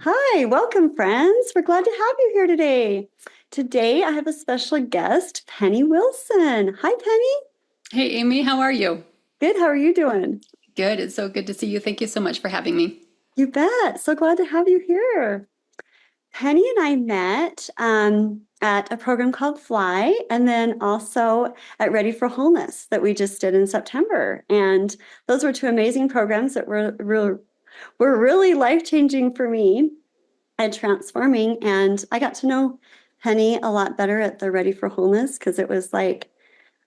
Hi, welcome, friends. We're glad to have you here today. Today, I have a special guest, Pennie Wilson. Hi, Pennie. Hey Amy, how are you? Good. How are you doing? Good. It's so good to see you. Thank you so much for having me. You bet. So glad to have you here. Pennie and I met at a program called Fly, and then also at Ready for Wholeness that we just did in September. And those were two amazing programs that were really life-changing for me and transforming. And I got to know Pennie a lot better at the Ready for Wholeness because it was like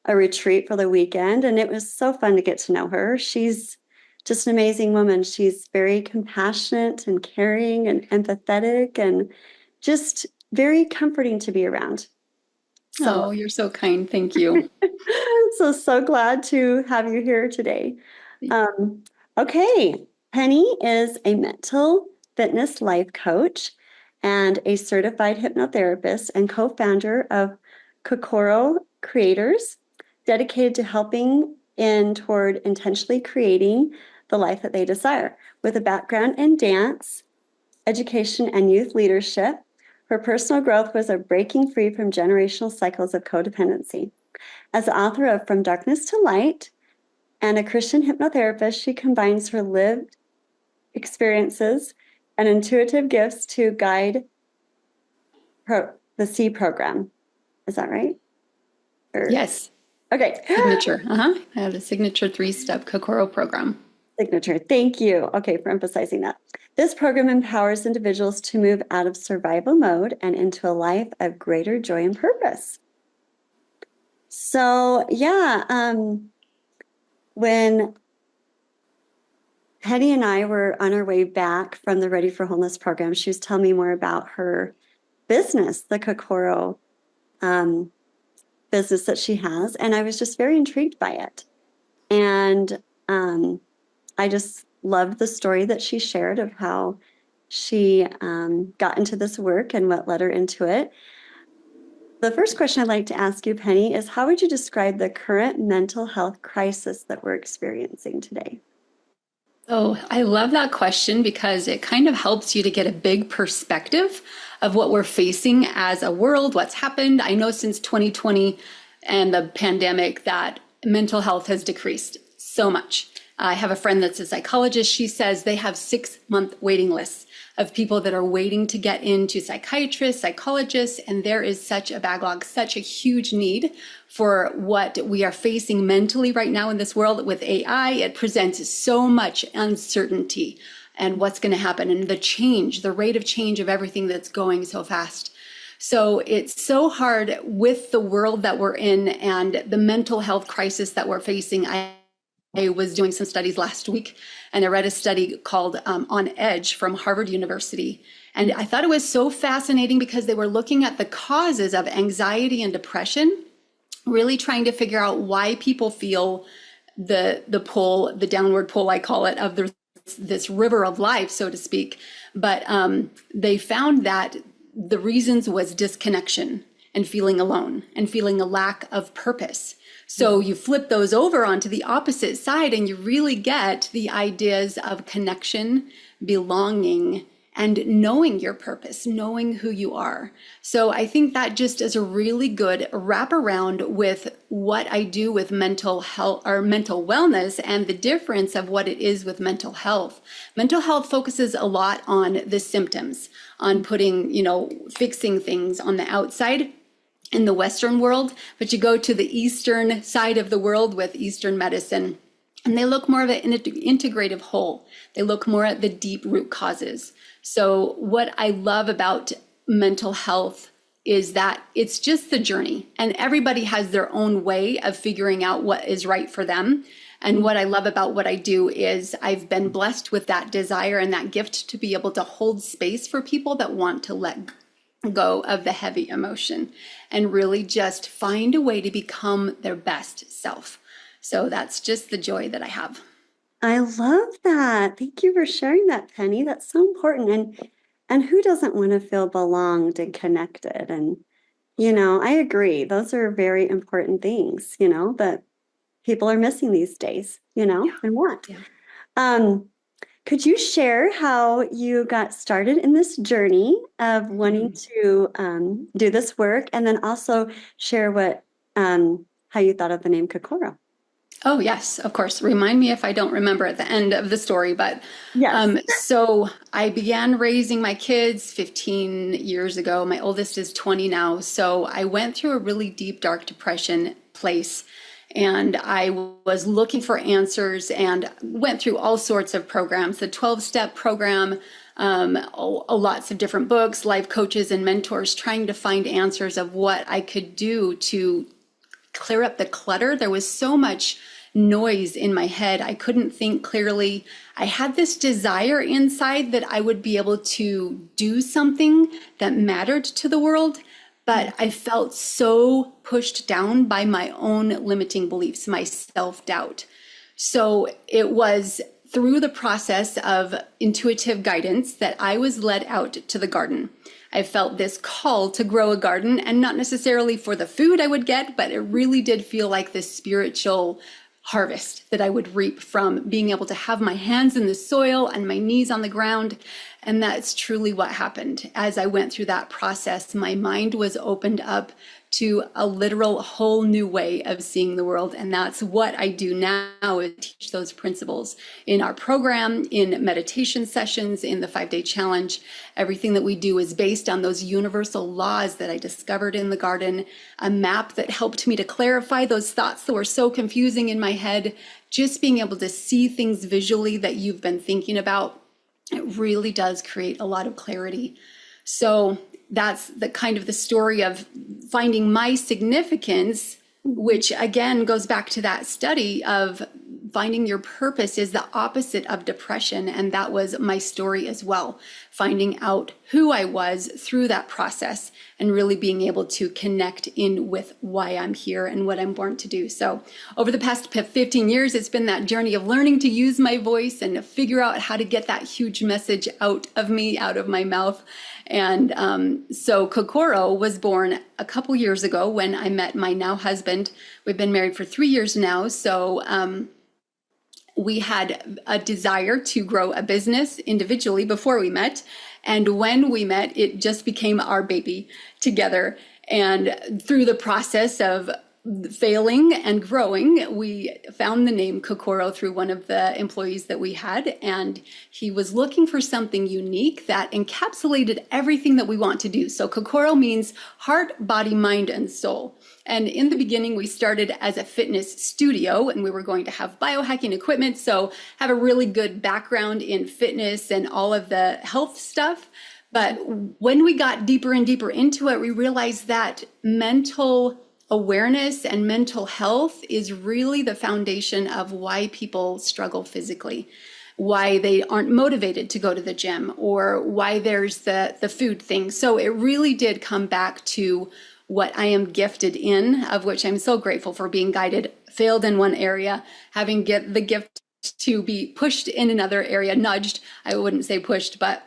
a retreat for the weekend. And it was so fun to get to know her. She's just an amazing woman. She's very compassionate and caring and empathetic and just very comforting to be around. So, Oh, you're so kind. Thank you. so glad to have you here today. Um, okay, Pennie is a mental fitness life coach and a certified hypnotherapist and co-founder of Kokoro Creators, dedicated to helping in toward intentionally creating the life that they desire. With a background in dance, education, and youth leadership, her personal growth was a breaking free from generational cycles of codependency. As the author of From Darkness to Light and a Christian hypnotherapist, she combines her lived experiences and intuitive gifts to guide the C program. Is that right? Or Yes, okay. signature. I have a signature three-step Kokoro program. Signature. Thank you. Okay, for emphasizing that. This program empowers individuals to move out of survival mode and into a life of greater joy and purpose. So, yeah, when Pennie and I were on our way back from the Ready for Wholeness program, she was telling me more about her business, the Kokoro um, business that she has. And I was just very intrigued by it. And I just loved the story that she shared of how she got into this work and what led her into it. The first question I'd like to ask you, Pennie, is how would you describe the current mental health crisis that we're experiencing today? Oh, I love that question because it kind of helps you to get a big perspective of what we're facing as a world, what's happened. I know since 2020 and the pandemic that mental health has decreased so much. I have a friend that's a psychologist. She says they have 6-month waiting lists of people that are waiting to get into psychiatrists, psychologists, and there is such a backlog, such a huge need for what we are facing mentally right now in this world with AI. It presents so much uncertainty and what's going to happen and the change, the rate of change of everything that's going so fast. So it's so hard with the world that we're in and the mental health crisis that we're facing. I was doing some studies last week and I read a study called On Edge from Harvard University. And I thought it was so fascinating because they were looking at the causes of anxiety and depression, really trying to figure out why people feel the pull, the downward pull, I call it, of this river of life, so to speak. But they found that the reasons was disconnection and feeling alone and feeling a lack of purpose. So you flip those over onto the opposite side and you really get the ideas of connection, belonging, and knowing your purpose, knowing who you are. So I think that just is a really good wraparound with what I do with mental health or mental wellness and the difference of what it is with mental health. Mental health focuses a lot on the symptoms, on putting, fixing things on the outside in the Western world, but you go to the Eastern side of the world with Eastern medicine, and they look more of an integrative whole. They look more at the deep root causes. So what I love about mental health is that it's just the journey, and everybody has their own way of figuring out what is right for them. And what I love about what I do is I've been blessed with that desire and that gift to be able to hold space for people that want to let go of the heavy emotion and really just find a way to become their best self. So that's just the joy that I have. I love that. Thank you for sharing that, Pennie. That's so important. And who doesn't want to feel belonged and connected? And I agree. Those are very important things, that people are missing these days, Yeah. and want. Yeah. Um, Could you share how you got started in this journey of wanting to do this work, and then also share how you thought of the name Kokoro? Oh, yes, of course. Remind me if I don't remember at the end of the story. But Yes. so I began raising my kids 15 years ago. My oldest is 20 now. So I went through a really deep, dark depression place. And I was looking for answers and went through all sorts of programs, the 12-step program, lots of different books, life coaches and mentors, trying to find answers of what I could do to clear up the clutter. There was so much noise in my head. I couldn't think clearly. I had this desire inside that I would be able to do something that mattered to the world, but I felt so pushed down by my own limiting beliefs, my self-doubt. So it was through the process of intuitive guidance that I was led out to the garden. I felt this call to grow a garden, and not necessarily for the food I would get, but it really did feel like this spiritual harvest that I would reap from being able to have my hands in the soil and my knees on the ground. And that's truly what happened. As I went through that process, my mind was opened up to a literal whole new way of seeing the world. And that's what I do now, is teach those principles in our program, in meditation sessions, in the 5-day challenge. Everything that we do is based on those universal laws that I discovered in the garden, a map that helped me to clarify those thoughts that were so confusing in my head. Just being able to see things visually that you've been thinking about, it really does create a lot of clarity. So that's the kind of the story of finding my significance, which again goes back to that study of finding your purpose is the opposite of depression. And that was my story as well, finding out who I was through that process and really being able to connect in with why I'm here and what I'm born to do. So over the past 15 years, it's been that journey of learning to use my voice and to figure out how to get that huge message out of me, out of my mouth. And so Kokoro was born a couple years ago when I met my now husband. We've been married for 3 years now. So we had a desire to grow a business individually before we met. And when we met, it just became our baby together. And through the process of failing and growing, we found the name Kokoro through one of the employees that we had. And he was looking for something unique that encapsulated everything that we want to do. So Kokoro means heart, body, mind, and soul. And in the beginning, we started as a fitness studio, and we were going to have biohacking equipment. So have a really good background in fitness and all of the health stuff. But when we got deeper and deeper into it, we realized that mental awareness and mental health is really the foundation of why people struggle physically, why they aren't motivated to go to the gym, or why there's the food thing. So it really did come back to what I am gifted in, of which I'm so grateful for being guided, failed in one area, having get the gift to be pushed in another area, nudged, I wouldn't say pushed, but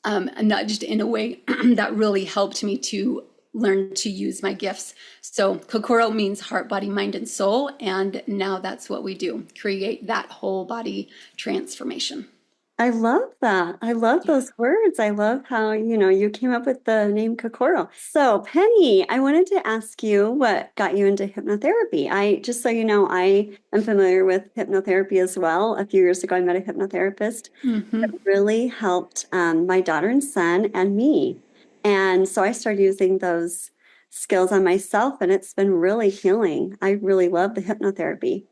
nudged in a way that really helped me to learn to use my gifts. So Kokoro means heart, body, mind, and soul. And now that's what we do, create that whole body transformation. I love that. I love those words. I love how, you came up with the name Kokoro. So, Penny, I wanted to ask you what got you into hypnotherapy. Just so you know, I am familiar with hypnotherapy as well. A few years ago, I met a hypnotherapist that really helped my daughter and son and me. And so I started using those skills on myself, and it's been really healing. I really love the hypnotherapy.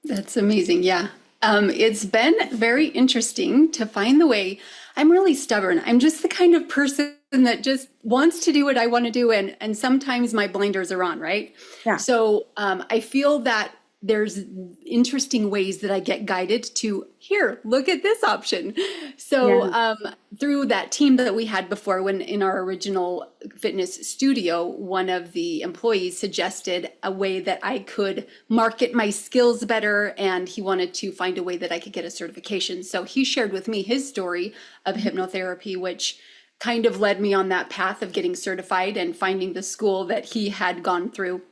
That's amazing. Yeah. It's been very interesting to find the way. I'm really stubborn. I'm just the kind of person that just wants to do what I want to do. And sometimes my blinders are on, right? Yeah. So I feel that there's interesting ways that I get guided to, here, look at this option. So through that team that we had before, when in our original fitness studio, one of the employees suggested a way that I could market my skills better, and he wanted to find a way that I could get a certification. So he shared with me his story of hypnotherapy, which kind of led me on that path of getting certified and finding the school that he had gone through.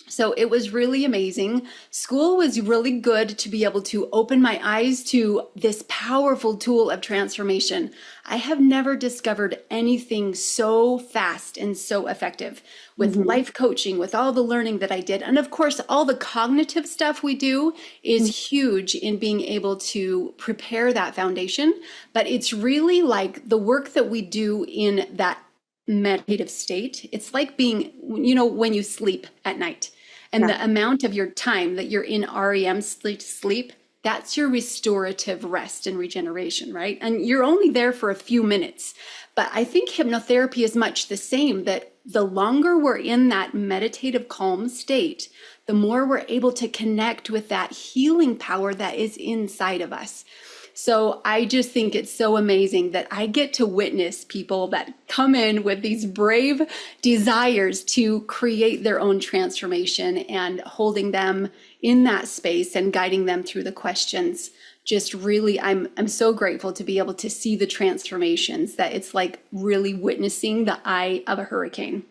So it was really amazing. School was really good to be able to open my eyes to this powerful tool of transformation. I have never discovered anything so fast and so effective with Hmm. life coaching, with all the learning that I did. And of course, all the cognitive stuff we do is huge in being able to prepare that foundation. But it's really like the work that we do in that meditative state. It's like being, when you sleep at night and Yeah. the amount of your time that you're in REM sleep, that's your restorative rest and regeneration, right? And you're only there for a few minutes. But I think hypnotherapy is much the same, that the longer we're in that meditative calm state, the more we're able to connect with that healing power that is inside of us. So I just think it's so amazing that I get to witness people that come in with these brave desires to create their own transformation, and holding them in that space and guiding them through the questions. Just really, I'm so grateful to be able to see the transformations, that it's like really witnessing the eye of a hurricane.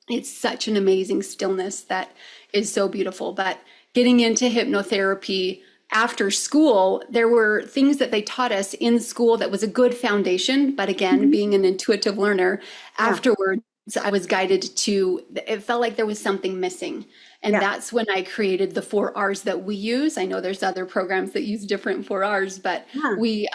It's such an amazing stillness that is so beautiful. But getting into hypnotherapy after school, there were things that they taught us in school that was a good foundation. But again, Mhm. being an intuitive learner, Yeah. afterwards, I was guided to, it felt like there was something missing. And Yeah. that's when I created the 4 R's that we use. I know there's other programs that use different 4 R's, but Yeah. we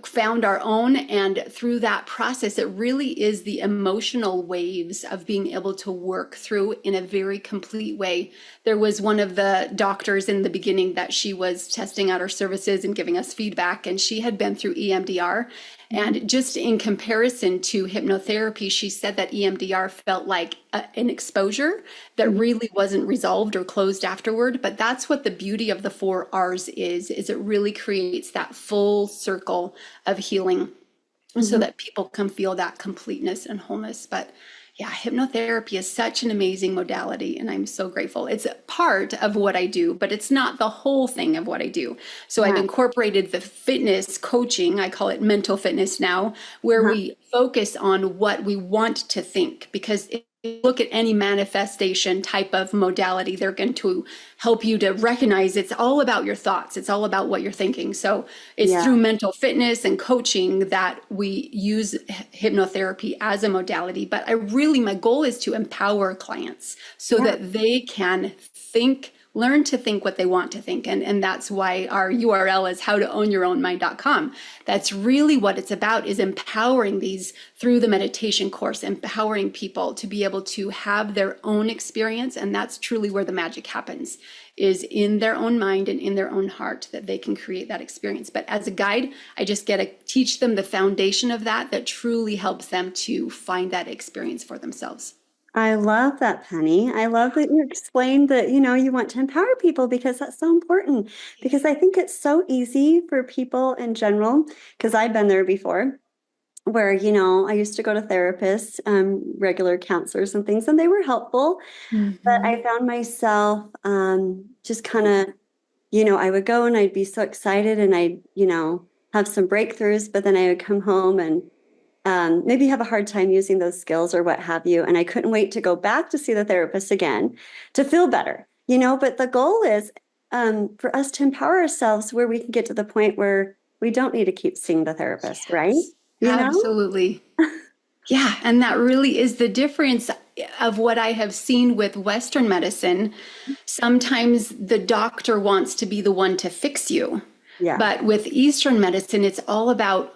found our own. And through that process, it really is the emotional waves of being able to work through in a very complete way. There was one of the doctors in the beginning that she was testing out our services and giving us feedback, and she had been through EMDR. Mhm. And just in comparison to hypnotherapy, she said that EMDR felt like an exposure that Mhm. really wasn't resolved or closed afterward. But that's what the beauty of the 4 R's is it really creates that full circle of healing so Mhm. that people can feel that completeness and wholeness. But yeah, hypnotherapy is such an amazing modality, and I'm so grateful. It's a part of what I do, but it's not the whole thing of what I do. So I've Yeah. incorporated the fitness coaching, I call it mental fitness now, where Uh-huh. we focus on what we want to think. Because if you look at any manifestation type of modality, they're going to help you to recognize it's all about your thoughts. It's all about what you're thinking. So it's Yeah. through mental fitness and coaching that we use hypnotherapy as a modality. But my goal is to empower clients so Yeah. that they can learn to think what they want to think. And that's why our URL is howtoownyourownmind.com. That's really what it's about, is empowering these through the meditation course, empowering people to be able to have their own experience. And that's truly where the magic happens, is in their own mind and in their own heart, that they can create that experience. But as a guide, I just get to teach them the foundation of that truly helps them to find that experience for themselves. I love that, Penny. I love that you explained that, you want to empower people because that's so important. Because I think it's so easy for people in general, because I've been there before, where, I used to go to therapists, regular counselors and things, and they were helpful. But Mhm. I found myself just kind of, I would go and I'd be so excited and I'd, have some breakthroughs, but then I would come home and maybe have a hard time using those skills or what have you. And I couldn't wait to go back to see the therapist again to feel better, but the goal is for us to empower ourselves where we can get to the point where we don't need to keep seeing the therapist, right? Yes, You know? absolutely. Yeah, and that really is the difference of what I have seen with Western medicine. Sometimes the doctor wants to be the one to fix you. Yeah. But with Eastern medicine, it's all about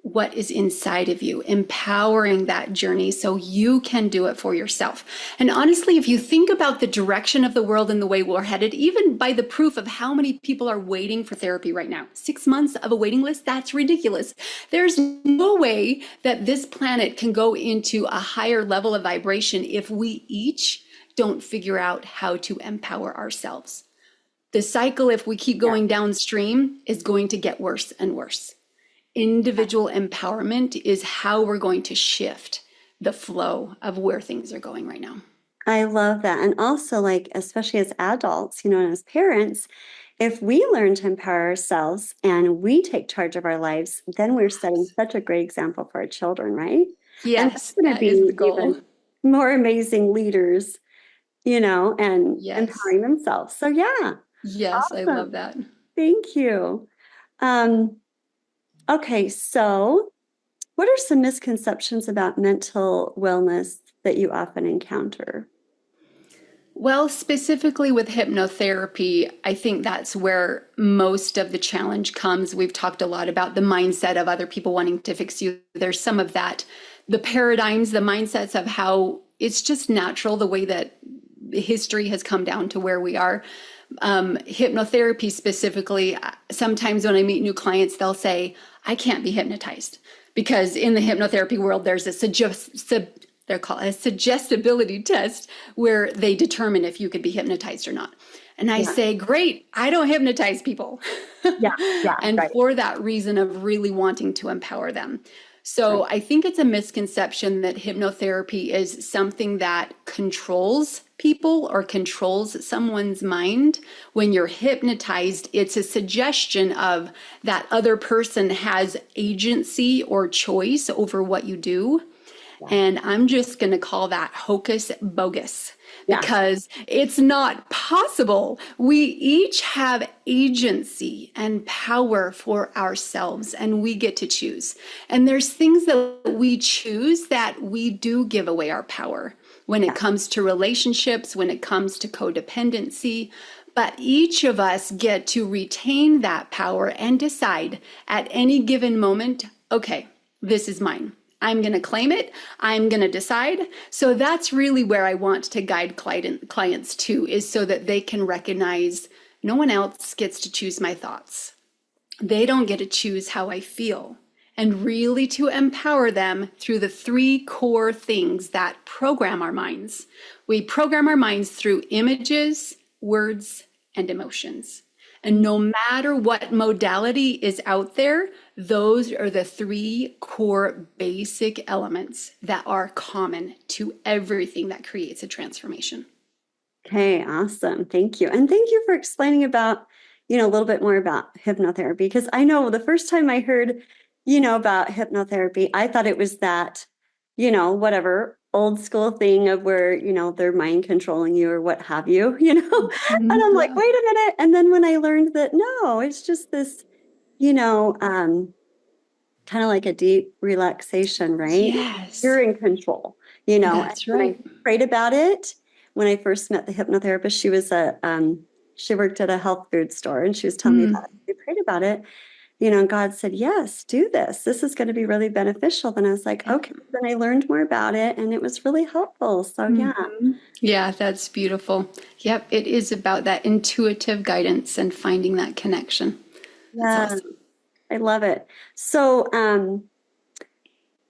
what is inside of you, empowering that journey so you can do it for yourself. And honestly, if you think about the direction of the world and the way we're headed, even by the proof of how many people are waiting for therapy right now, 6 months of a waiting list, that's ridiculous. There's no way that this planet can go into a higher level of vibration if we each don't figure out how to empower ourselves. The cycle, if we keep Yeah. going downstream, is going to get worse and worse. Individual empowerment is how we're going to shift the flow of where things are going right now. I love that. And also, like, especially as adults, and as parents, if we learn to empower ourselves and we take charge of our lives, then we're setting such a great example for our children, right? And Yes, they're going to that is be the goal. even more amazing leaders. and Yes. empowering themselves. So yeah, Yes, I love awesome. that. Thank you. Um, okay, so what are some misconceptions about mental wellness that you often encounter? Well, specifically with hypnotherapy, I think that's where most of the challenge comes. We've talked a lot about the mindset of other people wanting to fix you. There's some of that, the paradigms, the mindsets of how it's just natural, the way that history has come down to where we are. Hypnotherapy specifically, sometimes when I meet new clients, they'll say, I can't be hypnotized. Because in the hypnotherapy world, there's a they're called a suggestibility test where they determine if you could be hypnotized or not. And I Yeah, say, great, I don't hypnotize people. yeah, yeah, And right, for that reason of really wanting to empower them. right. So I think it's a misconception that hypnotherapy is something that controls people or controls someone's mind. When you're hypnotized, it's a suggestion of that other person has agency or choice over what you do. Yeah, And I'm just going to call that hocus bogus yeah, because it's not possible. We each have agency and power for ourselves, and we get to choose. And there's things that we choose that we do give away our power when it yeah, comes to relationships, when it comes to codependency. But each of us get to retain that power and decide at any given moment, okay, this is mine. I'm going to claim it. I'm going to decide. So that's really where I want to guide clients to, is so that they can recognize no one else gets to choose my thoughts. They don't get to choose how I feel. And really to empower them through the three core things that program our minds. We program our minds through images, words, and emotions. And no matter what modality is out there, those are the three core basic elements that are common to everything that creates a transformation. okay, awesome. Thank you. And thank you for explaining about, a little bit more about hypnotherapy, because I know the first time I heard, about hypnotherapy, I thought it was that, whatever old school thing of where, they're mind controlling you or what have you, and I'm like, Yeah. wait a minute. And then when I learned that, no, it's just this, you know, um, kind of like a deep relaxation, right? Yes, You're in control, And that's when I right. prayed about it, when I first met the hypnotherapist, she worked at a health food store, and she was telling me about Mm. it. We prayed about it, and God said, yes, do this. This is going to be really beneficial. Then I was like, Yeah. okay. Then I learned more about it, and it was really helpful. So yeah, Yeah, that's beautiful. Yep, it is about that intuitive guidance and finding that connection. That's yeah, awesome. I love it. So,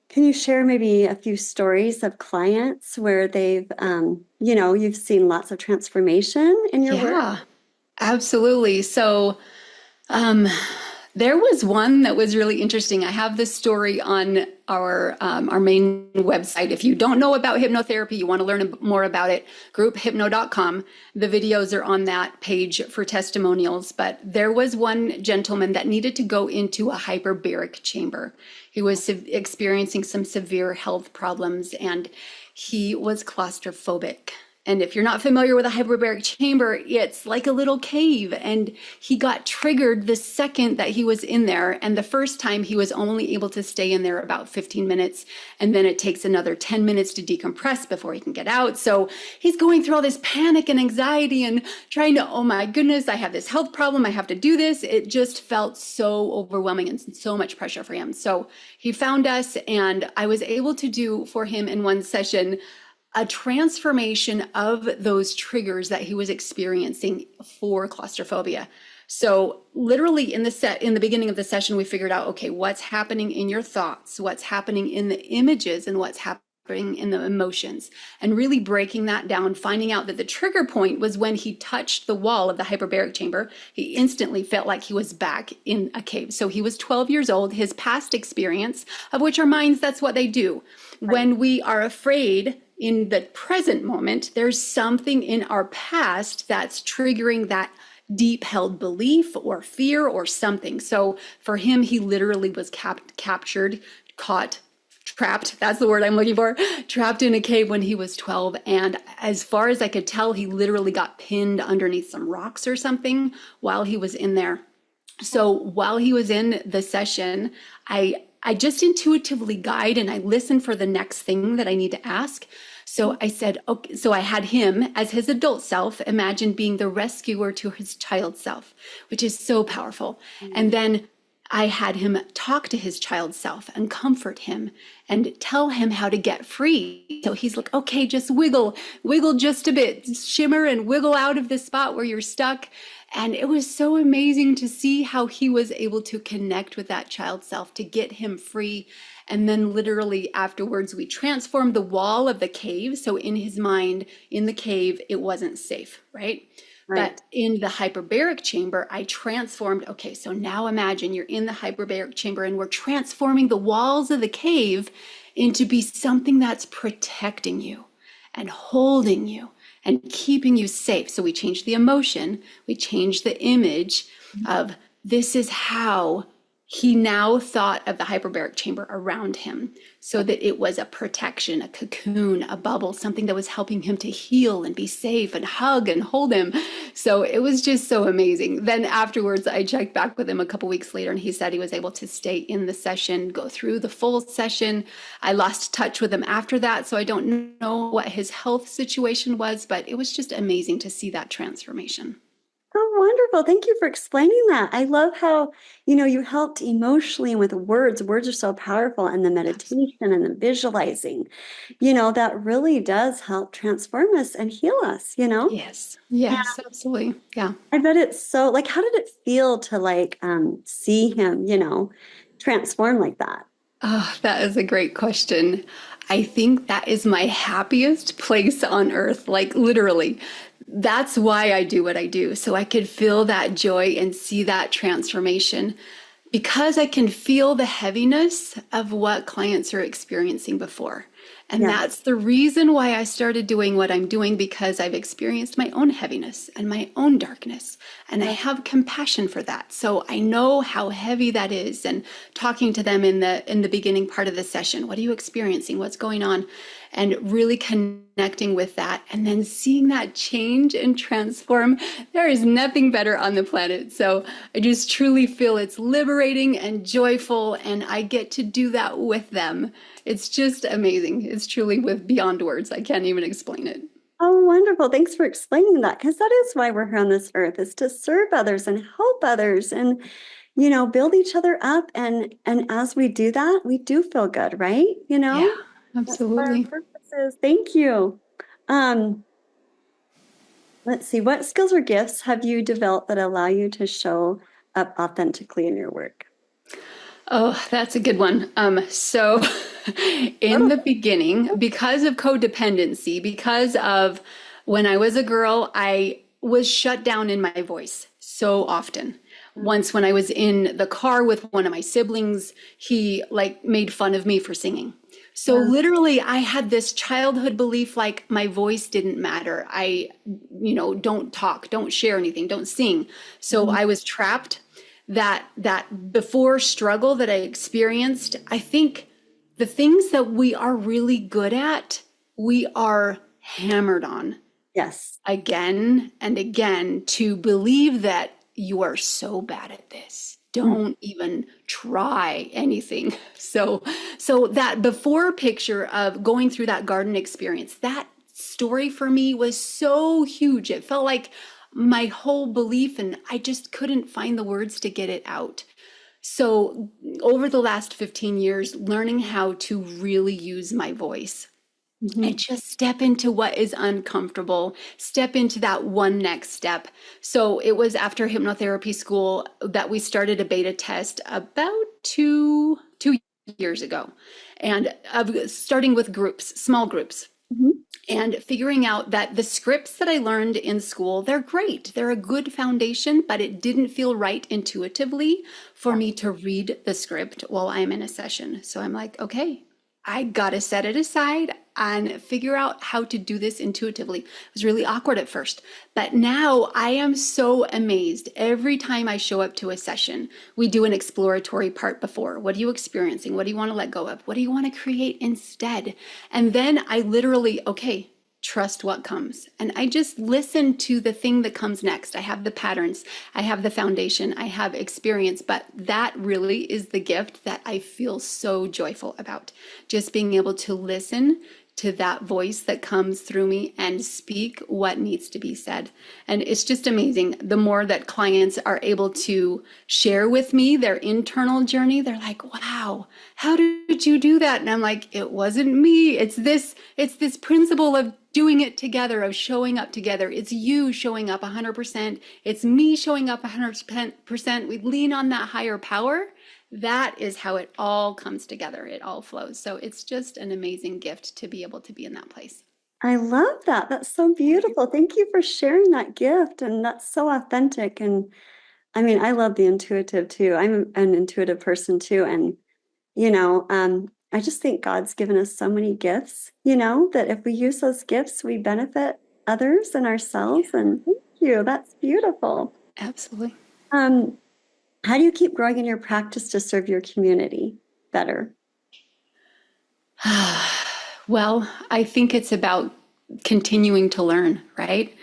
can you share maybe a few stories of clients where you've seen lots of transformation in your work? Yeah, absolutely. So, um, there was one that was really interesting. I have this story on our main website. If you don't know about hypnotherapy, you want to learn more about it, grouphypno.com. The videos are on that page for testimonials. But there was one gentleman that needed to go into a hyperbaric chamber. He was experiencing some severe health problems, and he was claustrophobic. And if you're not familiar with a hyperbaric chamber, it's like a little cave. And he got triggered the second that he was in there. And the first time he was only able to stay in there about 15 minutes. And then it takes another 10 minutes to decompress before he can get out. So he's going through all this panic and anxiety and trying to, oh my goodness, I have this health problem. I have to do this. It just felt so overwhelming and so much pressure for him. So he found us, and I was able to do for him in one session a transformation of those triggers that he was experiencing for claustrophobia. So literally in the beginning of the session, we figured out, okay, what's happening in your thoughts, what's happening in the images, and what's happening in the emotions, and really breaking that down, finding out that the trigger point was when he touched the wall of the hyperbaric chamber. He instantly felt like he was back in a cave. So he was 12 years old, his past experience, of which our minds, that's what they do. Right. When we are afraid, in the present moment, there's something in our past that's triggering that deep held belief or fear or something. So for him, he literally was captured, caught, trapped. That's the word I'm looking for. Trapped in a cave when he was 12. And as far as I could tell, he literally got pinned underneath some rocks or something while he was in there. So while he was in the session, I just intuitively guide and I listen for the next thing that I need to ask. So I said, okay, so I had him as his adult self, imagine being the rescuer to his child self, which is so powerful. And then I had him talk to his child self and comfort him and tell him how to get free. So he's like, okay, just wiggle just a bit, shimmer and wiggle out of the spot where you're stuck. And it was so amazing to see how he was able to connect with that child self to get him free. And then literally afterwards, we transformed the wall of the cave. So in his mind, in the cave, it wasn't safe, right? Right. But in the hyperbaric chamber, I transformed. Okay, so now imagine you're in the hyperbaric chamber and we're transforming the walls of the cave into be something that's protecting you and holding you and keeping you safe. So we changed the emotion, we changed the image of this is how he now thought of the hyperbaric chamber around him so that it was a protection, a cocoon, a bubble, something that was helping him to heal and be safe and hug and hold him. So it was just so amazing. Then afterwards, I checked back with him a couple weeks later and he said he was able to stay in the session, go through the full session. I lost touch with him after that, so I don't know what his health situation was, but it was just amazing to see that transformation. Oh, wonderful. Thank you for explaining that. I love how, you helped emotionally with words. Words are so powerful, and the meditation and the visualizing, that really does help transform us and heal us. Yes, yes, absolutely. Yeah. I bet it's so, like, how did it feel to see him, transform like that? Oh, that is a great question. I think that is my happiest place on earth, like literally. That's why I do what I do. So I could feel that joy and see that transformation because I can feel the heaviness of what clients are experiencing before. And Yeah. that's the reason why I started doing what I'm doing, because I've experienced my own heaviness and my own darkness. And I have compassion for that. So I know how heavy that is. And talking to them in the beginning part of the session, what are you experiencing? What's going on? And really connecting with that and then seeing that change and transform. There is nothing better on the planet. So I just truly feel it's liberating and joyful, and I get to do that with them. It's just amazing. It's truly with beyond words. I can't even explain it. Oh, wonderful. Thanks for explaining that, because that is why we're here on this earth, is to serve others and help others and, build each other up. And as we do that, we do feel good, right? Yeah, That's what our absolutely. purpose is. Thank you. Um, let's see, what skills or gifts have you developed that allow you to show up authentically in your work? Oh, that's a good one. So in the beginning, because of codependency, because of when I was a girl, I was shut down in my voice so often. Once when I was in the car with one of my siblings, he made fun of me for singing. So literally I had this childhood belief like my voice didn't matter. Don't talk, don't share anything, don't sing. So I was trapped. That before struggle that I experienced, I think the things that we are really good at, we are hammered on Yes. again and again to believe that you are so bad at this. Don't even try anything. So that before picture of going through that garden experience, that story for me was so huge. It felt like my whole belief, and I just couldn't find the words to get it out. So over the last 15 years, learning how to really use my voice and just step into what is uncomfortable, step into that one next step. So it was after hypnotherapy school that we started a beta test about two years ago, and starting with groups, small groups. And figuring out that the scripts that I learned in school, they're great. They're a good foundation, but it didn't feel right intuitively for me to read the script while I'm in a session. So I'm like, okay, I got to set it aside. and figure out how to do this intuitively. It was really awkward at first, but now I am so amazed. Every time I show up to a session, we do an exploratory part before. What are you experiencing? What do you want to let go of? What do you want to create instead? And then I literally, okay, trust what comes. And I just listen to the thing that comes next. I have the patterns, I have the foundation, I have experience, but that really is the gift that I feel so joyful about. Just being able to listen to that voice that comes through me and speak what needs to be said. And it's just amazing. The more that clients are able to share with me their internal journey, they're like, wow, how did you do that? And I'm like, it wasn't me. It's this principle of doing it together, of showing up together. It's you showing up 100%. It's me showing up 100%. We lean on that higher power. That is how it all comes together. It all flows. So it's just an amazing gift to be able to be in that place. I love that. That's so beautiful. Thank you for sharing that gift. And that's so authentic. And I mean, I love the intuitive too. I'm an intuitive person too. And, I just think God's given us so many gifts, that if we use those gifts, we benefit others and ourselves. And thank you. That's beautiful. Absolutely. Um, how do you keep growing in your practice to serve your community better? Well, I think it's about continuing to learn, right?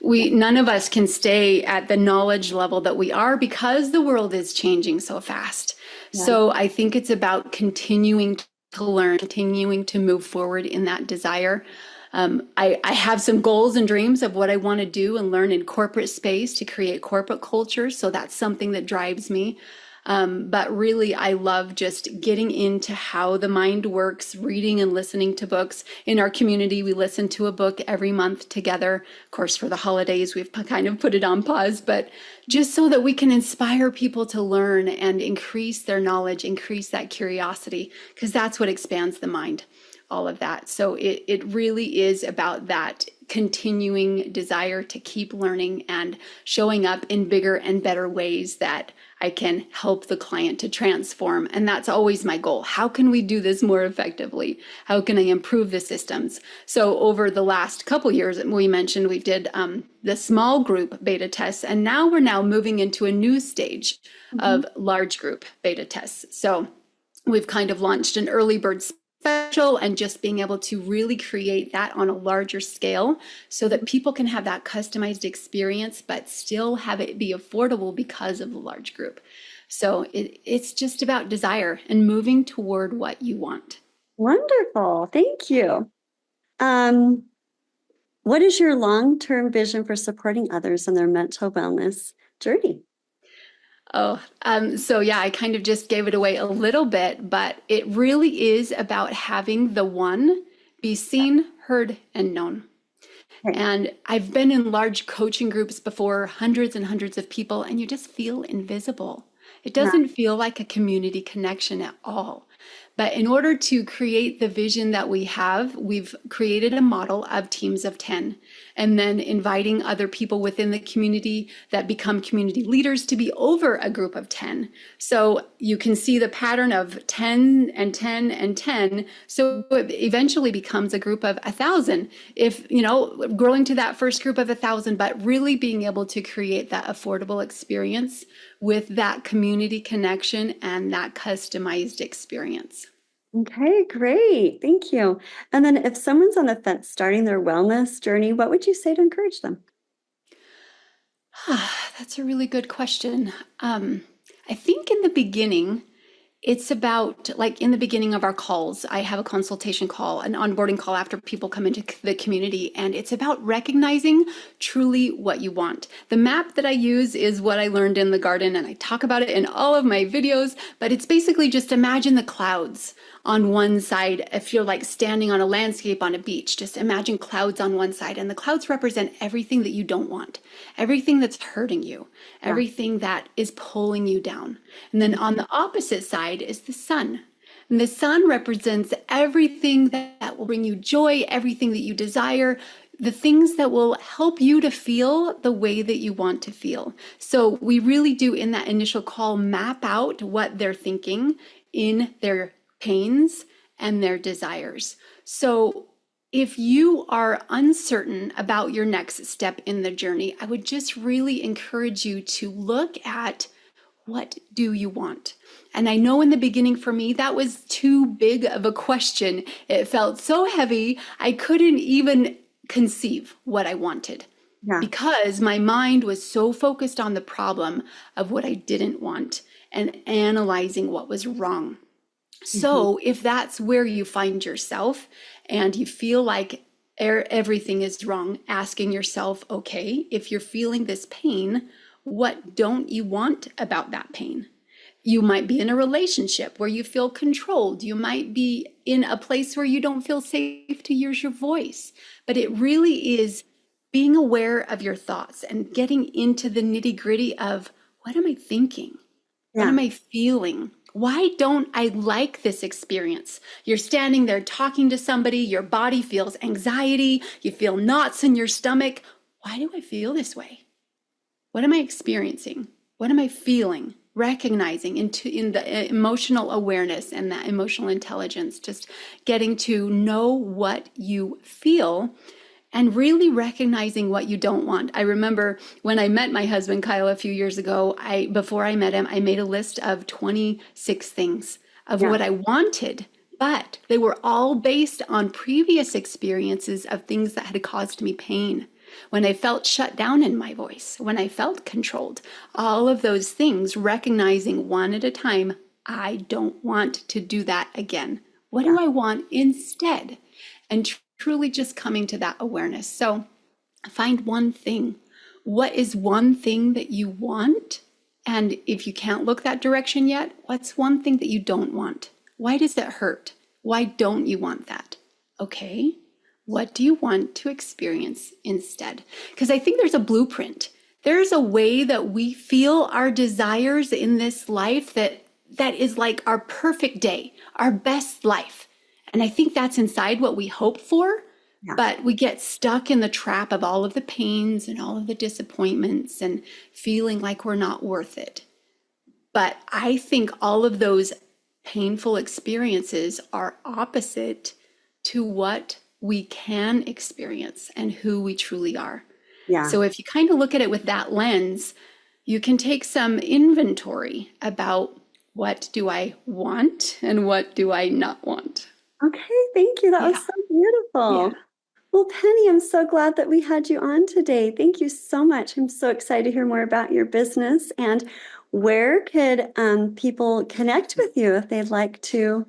None of us can stay at the knowledge level that we are because the world is changing so fast. Yeah. So I think it's about continuing to learn, continuing to move forward in that desire. I have some goals and dreams of what I want to do and learn in corporate space to create corporate culture. So that's something that drives me. But really, I love just getting into how the mind works, reading and listening to books. In our community, we listen to a book every month together. Of course, for the holidays, we've kind of put it on pause, but just so that we can inspire people to learn and increase their knowledge, increase that curiosity, because that's what expands the mind, all of that. So it really is about that continuing desire to keep learning and showing up in bigger and better ways that I can help the client to transform. And that's always my goal. How can we do this more effectively? How can I improve the systems? So over the last couple years, we mentioned we did the small group beta tests, and now we're moving into a new stage of large group beta tests. So we've kind of launched an early bird special and just being able to really create that on a larger scale so that people can have that customized experience, but still have it be affordable because of the large group. So it's just about desire and moving toward what you want. Wonderful. Thank you. What is your long-term vision for supporting others in their mental wellness journey? So yeah, I kind of just gave it away a little bit, but it really is about having the one be seen, heard, and known. Okay. And I've been in large coaching groups before, hundreds and hundreds of people, and you just feel invisible. It doesn't feel like a community connection at all. But in order to create the vision that we have, we've created a model of teams of 10, and then inviting other people within the community that become community leaders to be over a group of 10. So you can see the pattern of 10 and 10 and 10. So it eventually becomes a group of 1,000. If, growing to that first group of 1,000, but really being able to create that affordable experience with that community connection and that customized experience. Okay, great. Thank you. And then if someone's on the fence starting their wellness journey, what would you say to encourage them? That's a really good question. I think in the beginning, it's about like in the beginning of our calls, I have a consultation call, an onboarding call after people come into the community, and it's about recognizing truly what you want. The map that I use is what I learned in the garden, and I talk about it in all of my videos, but it's basically just imagine the clouds on one side. If you're like standing on a landscape on a beach, just imagine clouds on one side, and the clouds represent everything that you don't want, everything that's hurting you, everything that is pulling you down. And then on the opposite side is the sun. And the sun represents everything that will bring you joy, everything that you desire, the things that will help you to feel the way that you want to feel. So we really do in that initial call map out what they're thinking in their pains and their desires. So if you are uncertain about your next step in the journey, I would just really encourage you to look at, what do you want? And I know in the beginning for me, that was too big of a question. It felt so heavy, I couldn't even conceive what I wanted Yeah. because my mind was so focused on the problem of what I didn't want and analyzing what was wrong. So if that's where you find yourself and you feel like everything is wrong, asking yourself, okay, if you're feeling this pain, what don't you want about that pain? You might be in a relationship where you feel controlled. You might be in a place where you don't feel safe to use your voice. But it really is being aware of your thoughts and getting into the nitty-gritty of, what am I thinking? What Yeah. am I feeling? Why don't I like this experience? You're standing there talking to somebody, your body feels anxiety, you feel knots in your stomach. Why do I feel this way? What am I experiencing? What am I feeling? Recognizing in the emotional awareness and that emotional intelligence, just getting to know what you feel and really recognizing what you don't want. I remember when I met my husband, Kyle, a few years ago, before I met him, I made a list of 26 things of Yeah. what I wanted, but they were all based on previous experiences of things that had caused me pain. When I felt shut down in my voice, when I felt controlled, all of those things, recognizing one at a time, I don't want to do that again. What do I want instead? And truly just coming to that awareness. So find one thing. What is one thing that you want? And if you can't look that direction yet, what's one thing that you don't want? Why does it hurt? Why don't you want that? Okay. What do you want to experience instead? Because I think there's a blueprint. There's a way that we feel our desires in this life that is like our perfect day, our best life. And I think that's inside what we hope for, but we get stuck in the trap of all of the pains and all of the disappointments and feeling like we're not worth it. But I think all of those painful experiences are opposite to what we can experience and who we truly are. Yeah. So if you kind of look at it with that lens, you can take some inventory about, what do I want and what do I not want? Okay, thank you. That was so beautiful. Yeah. Well, Pennie, I'm so glad that we had you on today. Thank you so much. I'm so excited to hear more about your business. And where could people connect with you if they'd like to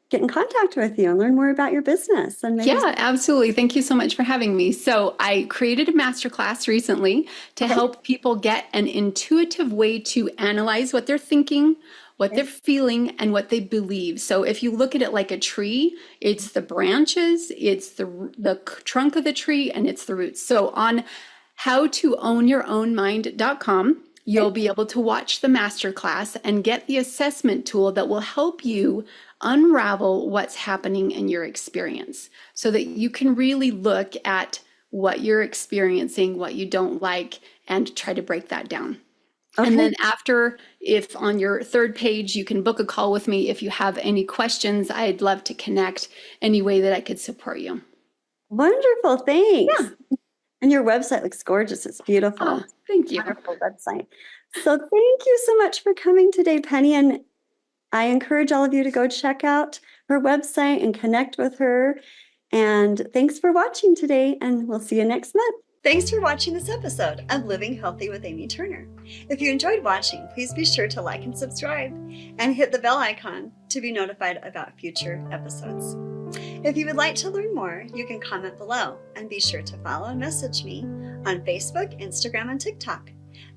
get in contact with you and learn more about your business? And maybe Yeah, absolutely. Thank you so much for having me. So I created a masterclass recently to help people get an intuitive way to analyze what they're thinking, what they're feeling, and what they believe. So if you look at it like a tree, it's the branches, it's the trunk of the tree, and it's the roots. So on howtoownyourOwnmind.com, you'll be able to watch the masterclass and get the assessment tool that will help you unravel what's happening in your experience so that you can really look at what you're experiencing, what you don't like, and try to break that down. And then after, if on your third page, you can book a call with me if you have any questions. I'd love to connect any way that I could support you. Wonderful. Thanks. Yeah. And your website looks gorgeous. It's beautiful. Oh, thank you. Wonderful website. So thank you so much for coming today, Pennie. And I encourage all of you to go check out her website and connect with her. And thanks for watching today, and we'll see you next month. Thanks for watching this episode of Living Healthy with Amy Turner. If you enjoyed watching, please be sure to like and subscribe and hit the bell icon to be notified about future episodes. If you would like to learn more, you can comment below and be sure to follow and message me on Facebook, Instagram, and TikTok.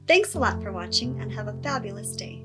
Thanks a lot for watching and have a fabulous day.